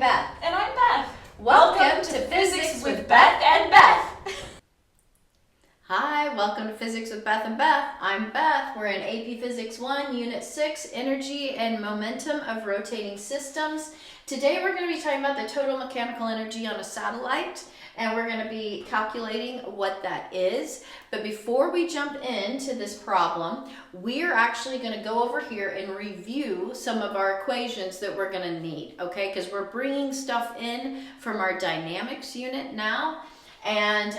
Beth. And I'm Beth. Welcome to Physics with Beth and Beth. Hi, welcome to Physics with Beth and Beth. I'm Beth. We're in AP Physics 1, Unit 6, Energy and Momentum of Rotating Systems. Today we're going to be talking about the total mechanical energy on a satellite, and we're going to be calculating what that is. But before we jump into this problem, we're actually going to go over here and review some of our equations that we're going to need, okay? Because we're bringing stuff in from our dynamics unit now, and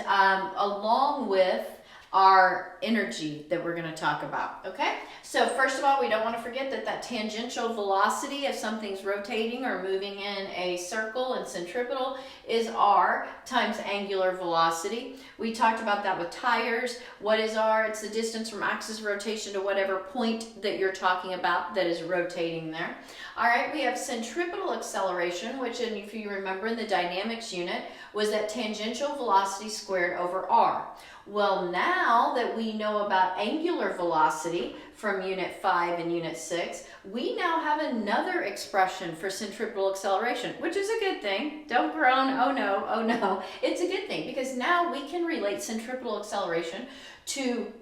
along with our energy that we're going to talk about, okay? So first of all, we don't want to forget that tangential velocity, if something's rotating or moving in a circle and centripetal, is r times angular velocity. We talked about that with tires. What is r? It's the distance from axis of rotation to whatever point that you're talking about that is rotating there. All right, we have centripetal acceleration, which, if you remember in the dynamics unit, was that tangential velocity squared over r. Well, now that we know about angular velocity from Unit 5 and Unit 6, we now have another expression for centripetal acceleration, which is a good thing. Don't groan, oh no. It's a good thing because now we can relate centripetal acceleration to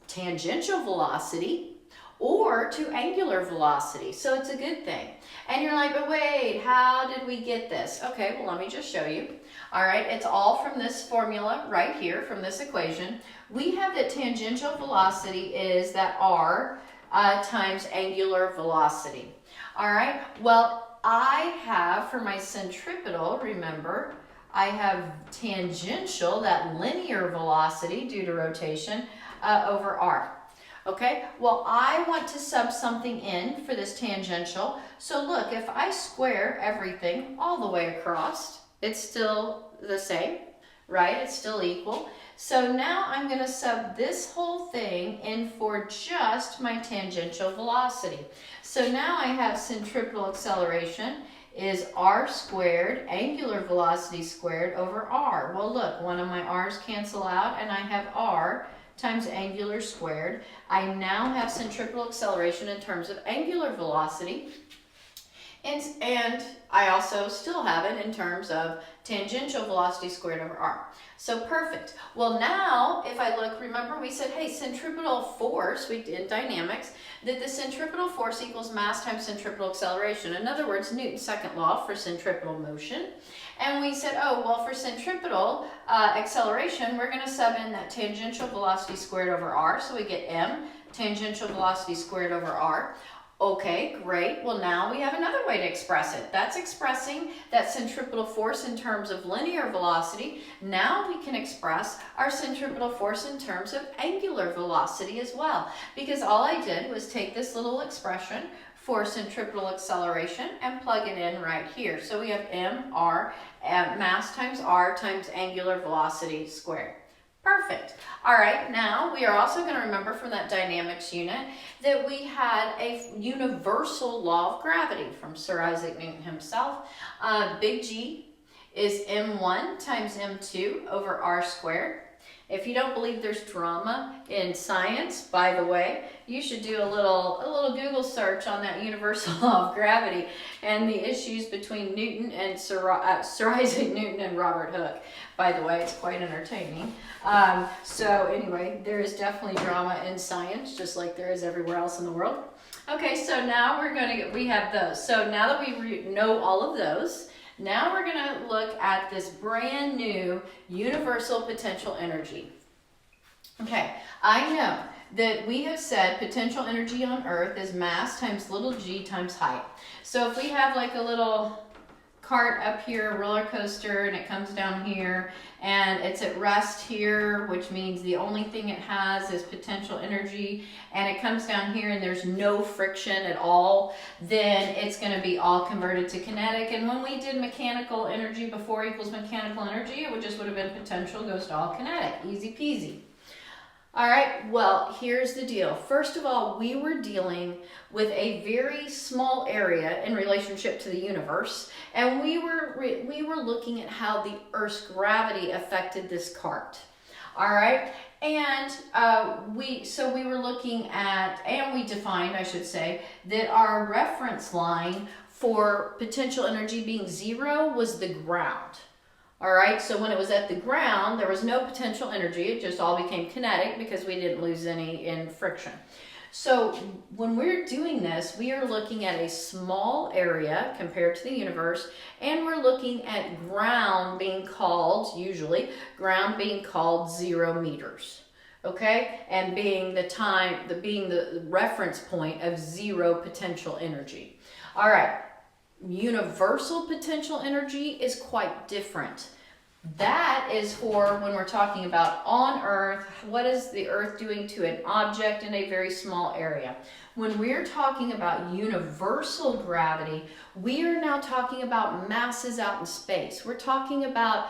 tangential velocity or to angular velocity. So it's a good thing. And you're like, but wait, how did we get this? Okay, well, let me just show you. All right, it's all from this formula right here, from this equation. We have that tangential velocity is that r times angular velocity. All right, well, I have for my centripetal, remember, I have tangential, that linear velocity due to rotation, over r. Okay, well, I want to sub something in for this tangential. So look, if I square everything all the way across, it's still the same, right? It's still equal. So now I'm going to sub this whole thing in for just my tangential velocity. So now I have centripetal acceleration is r squared, angular velocity squared over r. Well, look, one of my r's cancel out, and I have r times angular squared. I now have centripetal acceleration in terms of angular velocity, and I also still have it in terms of tangential velocity squared over r. So perfect. Well, now if I look, remember we said, hey, centripetal force, we did dynamics, that the centripetal force equals mass times centripetal acceleration. In other words, Newton's second law for centripetal motion. And we said, oh, well, for centripetal acceleration, we're going to sub in that tangential velocity squared over r. So we get m, tangential velocity squared over r. Okay, great. Well, now we have another way to express it. That's expressing that centripetal force in terms of linear velocity. Now we can express our centripetal force in terms of angular velocity as well. Because all I did was take this little expression for centripetal acceleration and plug it in right here. So we have mr, mass times r times angular velocity squared. Perfect. All right, now we are also going to remember from that dynamics unit that we had a universal law of gravity from Sir Isaac Newton himself. Big G is m1 times m2 over r squared. If you don't believe there's drama in science, by the way, you should do a little Google search on that universal law of gravity and the issues between Newton and Sir Isaac Newton and Robert Hooke. By the way, it's quite entertaining. So anyway, there is definitely drama in science, just like there is everywhere else in the world. Okay, so now we have those. So now that we know all of those, now we're going to look at this brand new universal potential energy. Okay, I know that we have said potential energy on Earth is mass times little g times height. So if we have like a little cart up here, a roller coaster, and it comes down here, and it's at rest here, which means the only thing it has is potential energy, and it comes down here and there's no friction at all, then it's going to be all converted to kinetic. And when we did mechanical energy before equals mechanical energy, it would have been potential goes to all kinetic. Easy peasy. All right, well, here's the deal. First of all, we were dealing with a very small area in relationship to the universe, and we were looking at how the Earth's gravity affected this cart. All right, and we were looking at, and we defined, I should say, that our reference line for potential energy being 0 was the ground. All right, so when it was at the ground, there was no potential energy. It just all became kinetic because we didn't lose any in friction. So when we're doing this, we are looking at a small area compared to the universe, and we're looking at ground being called, usually, ground being called 0 meters. Okay, and being the reference point of 0 potential energy. All right, universal potential energy is quite different. That is for when we're talking about on Earth, what is the Earth doing to an object in a very small area? When we're talking about universal gravity, we are now talking about masses out in space. We're talking about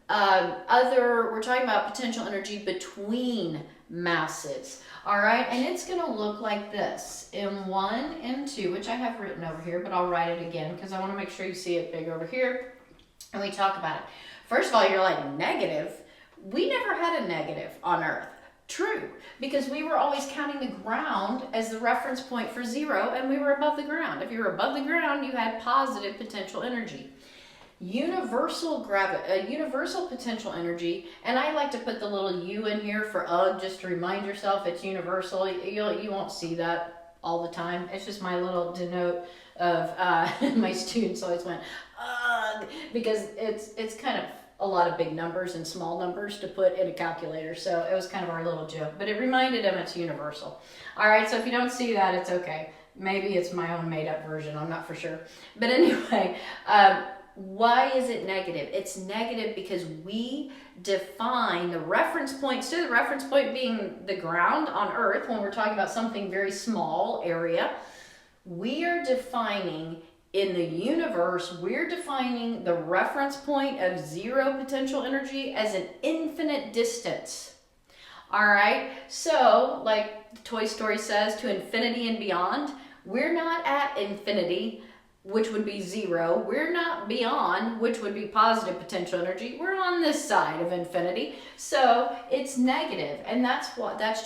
potential energy between masses. All right, and it's going to look like this: M1, M2, which I have written over here, but I'll write it again because I want to make sure you see it big over here, and we talk about it. First of all, you're like, negative? We never had a negative on Earth. True, because we were always counting the ground as the reference point for 0, and we were above the ground. If you were above the ground, you had positive potential energy. Universal potential energy, and I like to put the little U in here for UG, just to remind yourself it's universal. You won't see that all the time. It's just my little denote of my students always went UG, because it's kind of a lot of big numbers and small numbers to put in a calculator, so it was kind of our little joke, but it reminded them it's universal. All right, so if you don't see that, it's okay. Maybe it's my own made-up version, I'm not for sure. But anyway, why is it negative? It's negative because we define the reference point, instead of the reference point being the ground on Earth, when we're talking about something very small area, we are defining in the universe, we're defining the reference point of 0 potential energy as an infinite distance. All right, so like Toy Story says, to infinity and beyond, we're not at infinity, which would be 0. We're not beyond, which would be positive potential energy. We're on this side of infinity, so it's negative, and that's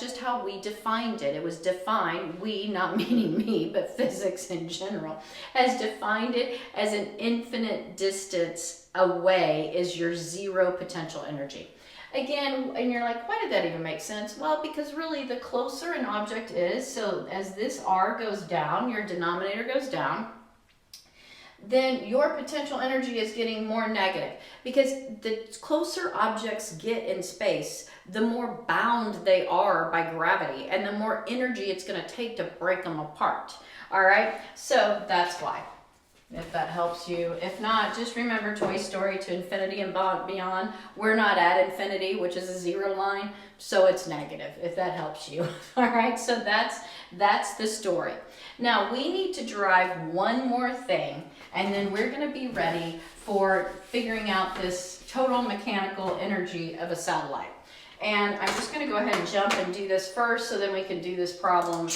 just how we defined it. It was defined, we, not meaning me, but physics in general, has defined it as an infinite distance away is your 0 potential energy. Again, and you're like, why did that even make sense? Well, because really the closer an object is, so as this R goes down, your denominator goes down, then your potential energy is getting more negative, because the closer objects get in space, the more bound they are by gravity, and the more energy it's going to take to break them apart. All right, so that's why, if that helps you. If not, just remember Toy Story, to infinity and beyond. We're not at infinity, which is a 0 line, so it's negative, if that helps you. All right, so that's the story. Now we need to derive one more thing, and then we're going to be ready for figuring out this total mechanical energy of a satellite. And I'm just going to go ahead and jump and do this first, so then we can do this problem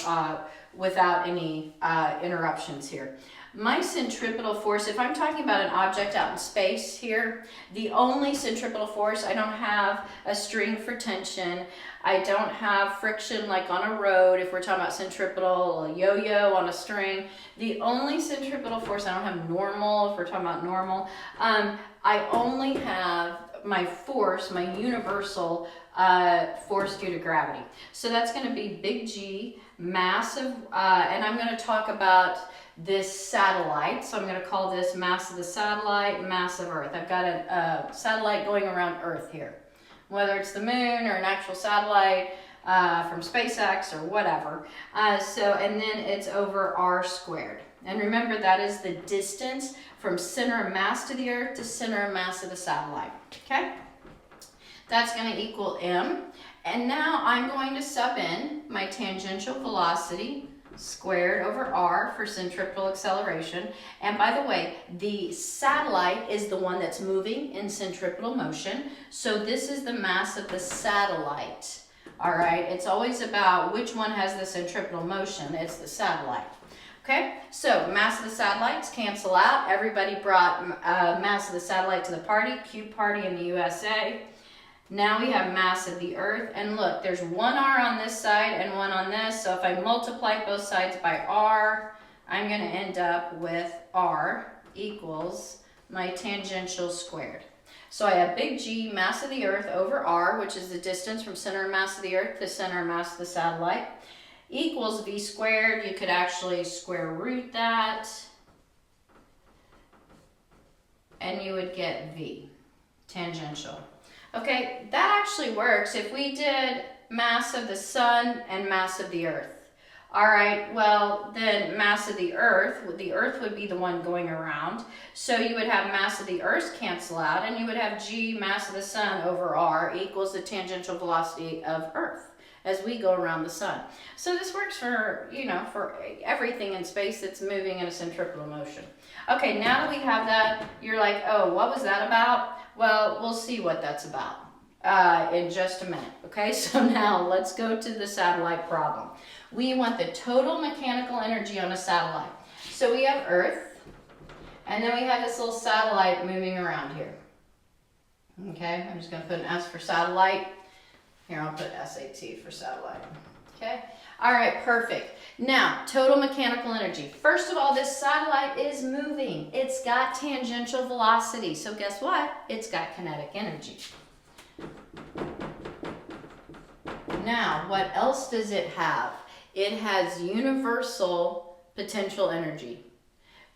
without any interruptions here. My centripetal force, if I'm talking about an object out in space here, the only centripetal force, I don't have a string for tension. I don't have friction like on a road, if we're talking about centripetal, a yo-yo on a string. The only centripetal force, I don't have normal, if we're talking about normal. I only have my force, my universal force due to gravity. So that's going to be big G, massive, and I'm going to talk about this satellite. So I'm going to call this mass of the satellite, mass of Earth. I've got a satellite going around Earth here. Whether it's the moon or an actual satellite from SpaceX or whatever. And then it's over R squared. And remember, that is the distance from center of mass to the Earth to center of mass of the satellite. Okay? That's going to equal M. And now I'm going to sub in my tangential velocity squared over R for centripetal acceleration. And by the way, the satellite is the one that's moving in centripetal motion. So this is the mass of the satellite. All right, it's always about which one has the centripetal motion. It's the satellite. Okay, so mass of the satellites cancel out. Everybody brought mass of the satellite to the party, cube party in the USA. Now we have mass of the Earth, and look, there's one R on this side and one on this, so if I multiply both sides by R, I'm going to end up with R equals my tangential squared. So I have big G, mass of the Earth, over R, which is the distance from center of mass of the Earth to center of mass of the satellite, equals V squared. You could actually square root that, and you would get V, tangential. Okay, that actually works if we did mass of the sun and mass of the Earth. All right, well, then mass of the Earth would be the one going around. So you would have mass of the Earth cancel out, and you would have G, mass of the sun, over R equals the tangential velocity of Earth as we go around the sun. So this works for, for everything in space that's moving in a centripetal motion. Okay, now that we have that, you're like, oh, what was that about? Well, we'll see what that's about in just a minute. Okay, so now let's go to the satellite problem. We want the total mechanical energy on a satellite. So we have Earth, and then we have this little satellite moving around here. Okay, I'm just going to put an S for satellite. Here, I'll put SAT for satellite. Okay, all right, perfect. Now, total mechanical energy. First of all, this satellite is moving. It's got tangential velocity. So guess what? It's got kinetic energy. Now, what else does it have? It has universal potential energy,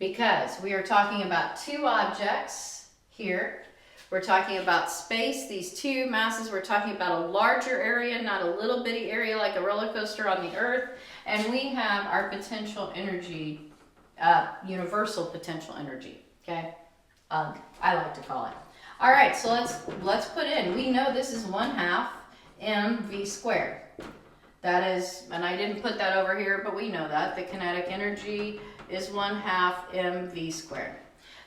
because we are talking about two objects here. We're talking about space, these two masses. We're talking about a larger area, not a little bitty area like a roller coaster on the Earth. And we have our potential energy, universal potential energy, okay? I like to call it. All right, so let's put in. We know this is 1/2 mv squared. That is, and I didn't put that over here, but we know that. The kinetic energy is 1/2 mv squared.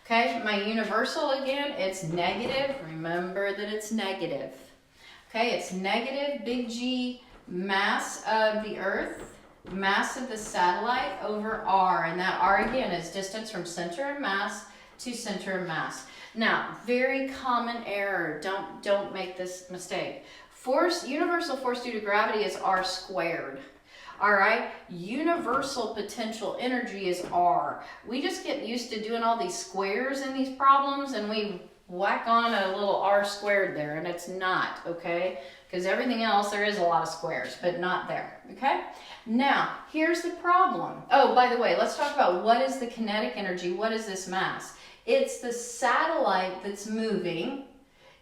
Okay, my universal again, it's negative. Remember that it's negative. Okay, it's negative big G mass of the Earth, mass of the satellite over R. And that R again is distance from center of mass to center of mass. Now, very common error. Don't make this mistake. Universal force due to gravity is R squared. All right, universal potential energy is R. We just get used to doing all these squares in these problems, and we whack on a little R squared there, and it's not, okay? Because everything else, there is a lot of squares, but not there, okay? Now, here's the problem. Oh, by the way, let's talk about what is the kinetic energy. What is this mass? It's the satellite that's moving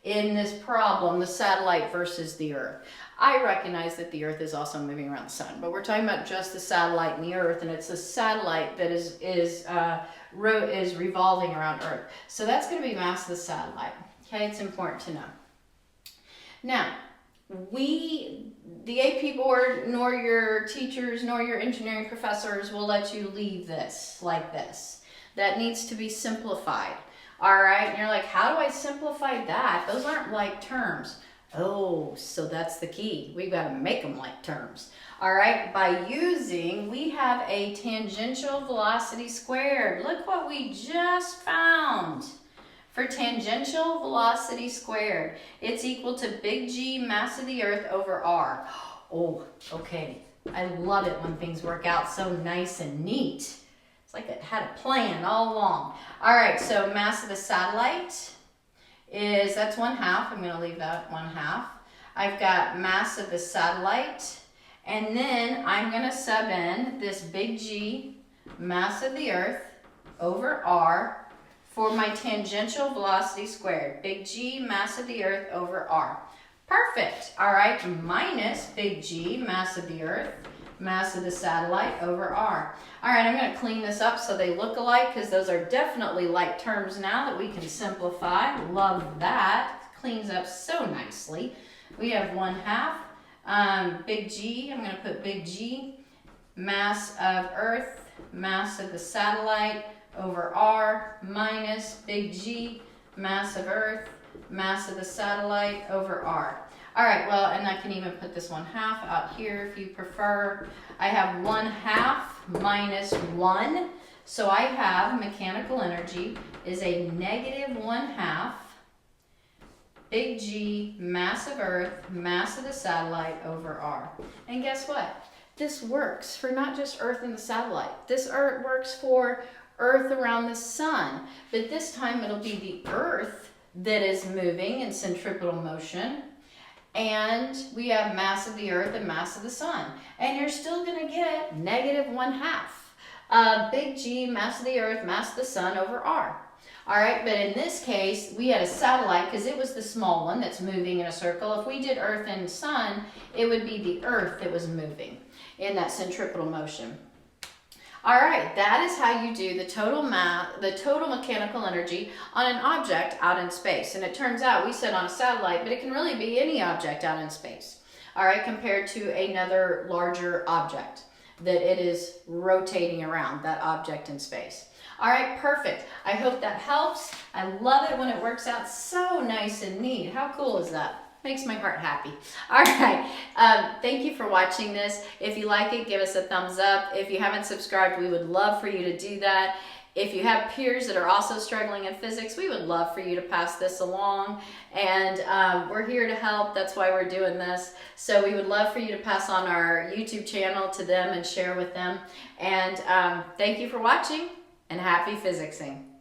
in this problem, the satellite versus the Earth. I recognize that the Earth is also moving around the sun, but we're talking about just the satellite and the Earth, and it's the satellite that is revolving around Earth. So that's going to be mass of the satellite. Okay, it's important to know. Now, the AP board, nor your teachers, nor your engineering professors will let you leave this like this. That needs to be simplified. All right, and you're like, how do I simplify that? Those aren't like terms. Oh, so that's the key. We've got to make them like terms. All right, we have a tangential velocity squared. Look what we just found. For tangential velocity squared, it's equal to big G mass of the Earth over R. Oh, okay. I love it when things work out so nice and neat. Like it had a plan all along. All right, so mass of the satellite that's 1/2. I'm going to leave that 1/2. I've got mass of the satellite, and then I'm going to sub in this big G mass of the Earth over R for my tangential velocity squared. Big G mass of the Earth over R. Perfect. All right, minus big G mass of the Earth, mass of the satellite over R. All right, I'm going to clean this up so they look alike, because those are definitely like terms now that we can simplify. Love that. Cleans up so nicely. We have 1/2 big G. I'm going to put big G mass of Earth, mass of the satellite over R, minus big G mass of Earth, mass of the satellite over R. All right, well, and I can even put this 1/2 out here if you prefer. I have 1/2 minus 1. So I have mechanical energy is a negative 1/2 big G mass of Earth, mass of the satellite over R. And guess what? this works for not just Earth and the satellite. This Earth works for Earth around the sun, but this time it'll be the Earth that is moving in centripetal motion, and we have mass of the Earth and mass of the sun, and you're still going to get -1/2 big G, mass of the Earth, mass of the sun over R. All right, but in this case, we had a satellite because it was the small one that's moving in a circle. If we did Earth and Sun, it would be the Earth that was moving in that centripetal motion. All right, that is how you do the total mechanical energy on an object out in space. And it turns out we said on a satellite, but it can really be any object out in space. All right, compared to another larger object that it is rotating around, that object in space. All right, perfect. I hope that helps. I love it when it works out so nice and neat. How cool is that? Makes my heart happy. All right, thank you for watching this. If you like it, give us a thumbs up. If you haven't subscribed, we would love for you to do that. If you have peers that are also struggling in physics, we would love for you to pass this along. And we're here to help. That's why we're doing this. So we would love for you to pass on our YouTube channel to them and share with them. And thank you for watching, and happy physicsing.